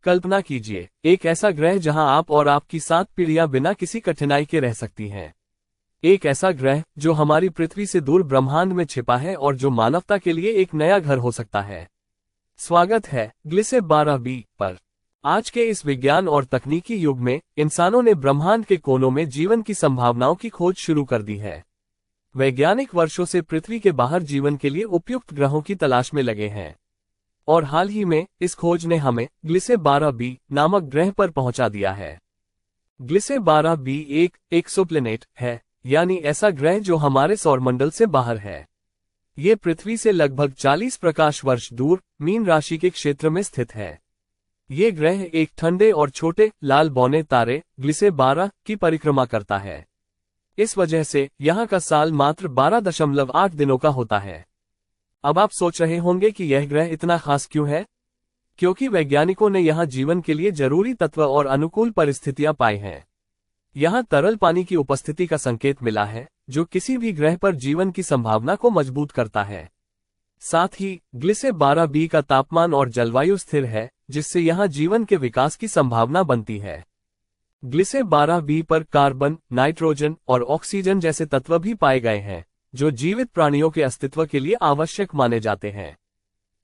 कल्पना कीजिए, एक ऐसा ग्रह जहां आप और आपकी 7 पीढ़ियां बिना किसी कठिनाई के रह सकती हैं। एक ऐसा ग्रह जो हमारी पृथ्वी से दूर ब्रह्मांड में छिपा है और जो मानवता के लिए एक नया घर हो सकता है। स्वागत है ग्लिसेब 12b पर। आज के इस विज्ञान और तकनीकी युग में इंसानों ने ब्रह्मांड के कोनों में जीवन की संभावनाओं की खोज शुरू कर दी है। वैज्ञानिक वर्षों से पृथ्वी के बाहर जीवन के लिए उपयुक्त ग्रहों की तलाश में लगे हैं और हाल ही में इस खोज ने हमें ग्लिसेब 12b नामक ग्रह पर पहुंचा दिया है। ग्लिसेब 12b एक एक्सोप्लैनेट है, यानी ऐसा ग्रह जो हमारे सौरमंडल से बाहर है। ये पृथ्वी से लगभग 40 प्रकाश वर्ष दूर मीन राशि के क्षेत्र में स्थित है। ये ग्रह एक ठंडे और छोटे लाल बौने तारे ग्लिसेब 12 की परिक्रमा करता है। इस वजह से यहाँ का साल मात्र 12.8 दिनों का होता है। अब आप सोच रहे होंगे कि यह ग्रह इतना खास क्यों है? क्योंकि वैज्ञानिकों ने यहाँ जीवन के लिए जरूरी तत्व और अनुकूल परिस्थितियां पाई हैं। यहाँ तरल पानी की उपस्थिति का संकेत मिला है, जो किसी भी ग्रह पर जीवन की संभावना को मजबूत करता है। साथ ही ग्लिसेब 12b का तापमान और जलवायु स्थिर है, जिससे यहाँ जीवन के विकास की संभावना बनती है। ग्लिसेब 12b पर कार्बन, नाइट्रोजन और ऑक्सीजन जैसे तत्व भी पाए गए हैं, जो जीवित प्राणियों के अस्तित्व के लिए आवश्यक माने जाते हैं।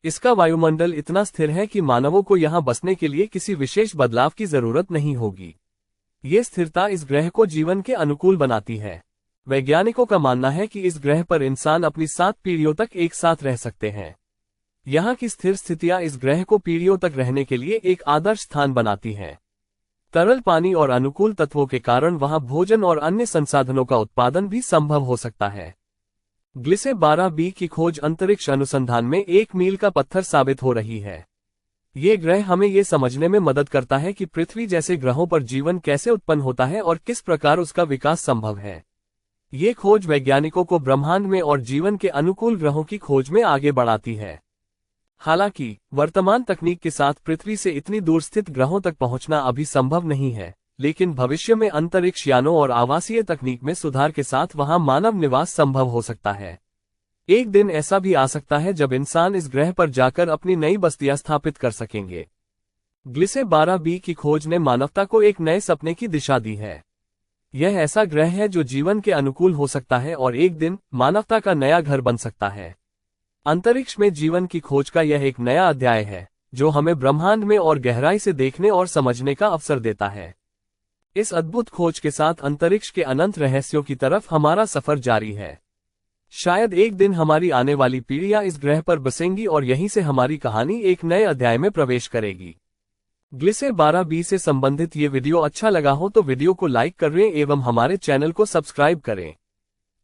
इसका वायुमंडल इतना स्थिर है कि मानवों को यहाँ बसने के लिए किसी विशेष बदलाव की जरूरत नहीं होगी। ये स्थिरता इस ग्रह को जीवन के अनुकूल बनाती है। वैज्ञानिकों का मानना है कि इस ग्रह पर इंसान अपनी 7 पीढ़ियों तक एक साथ रह सकते हैं। यहाँ की स्थिर स्थितियां इस ग्रह को पीढ़ियों तक रहने के लिए एक आदर्श स्थान बनाती हैं। तरल पानी और अनुकूल तत्वों के कारण वहां भोजन और अन्य संसाधनों का उत्पादन भी संभव हो सकता है। ग्लिसेब 12b की खोज अंतरिक्ष अनुसंधान में एक मील का पत्थर साबित हो रही है। ये ग्रह हमें ये समझने में मदद करता है कि पृथ्वी जैसे ग्रहों पर जीवन कैसे उत्पन्न होता है और किस प्रकार उसका विकास संभव है। ये खोज वैज्ञानिकों को ब्रह्मांड में और जीवन के अनुकूल ग्रहों की खोज में आगे बढ़ाती है। हालांकि वर्तमान तकनीक के साथ पृथ्वी से इतनी दूर स्थित ग्रहों तक पहुंचना अभी संभव नहीं है, लेकिन भविष्य में अंतरिक्ष यानों और आवासीय तकनीक में सुधार के साथ वहां मानव निवास संभव हो सकता है। एक दिन ऐसा भी आ सकता है जब इंसान इस ग्रह पर जाकर अपनी नई बस्तियां स्थापित कर सकेंगे। ग्लिसेब 12b की खोज ने मानवता को एक नए सपने की दिशा दी है। यह ऐसा ग्रह है जो जीवन के अनुकूल हो सकता है और एक दिन मानवता का नया घर बन सकता है। अंतरिक्ष में जीवन की खोज का यह एक नया अध्याय है, जो हमें ब्रह्मांड में और गहराई से देखने और समझने का अवसर देता है। इस अद्भुत खोज के साथ अंतरिक्ष के अनंत रहस्यों की तरफ हमारा सफर जारी है। शायद एक दिन हमारी आने वाली पीढ़ियां इस ग्रह पर बसेंगी और यहीं से हमारी कहानी एक नए अध्याय में प्रवेश करेगी। ग्लिसेब 12b से संबंधित ये वीडियो अच्छा लगा हो तो वीडियो को लाइक करें एवं हमारे चैनल को सब्सक्राइब करें।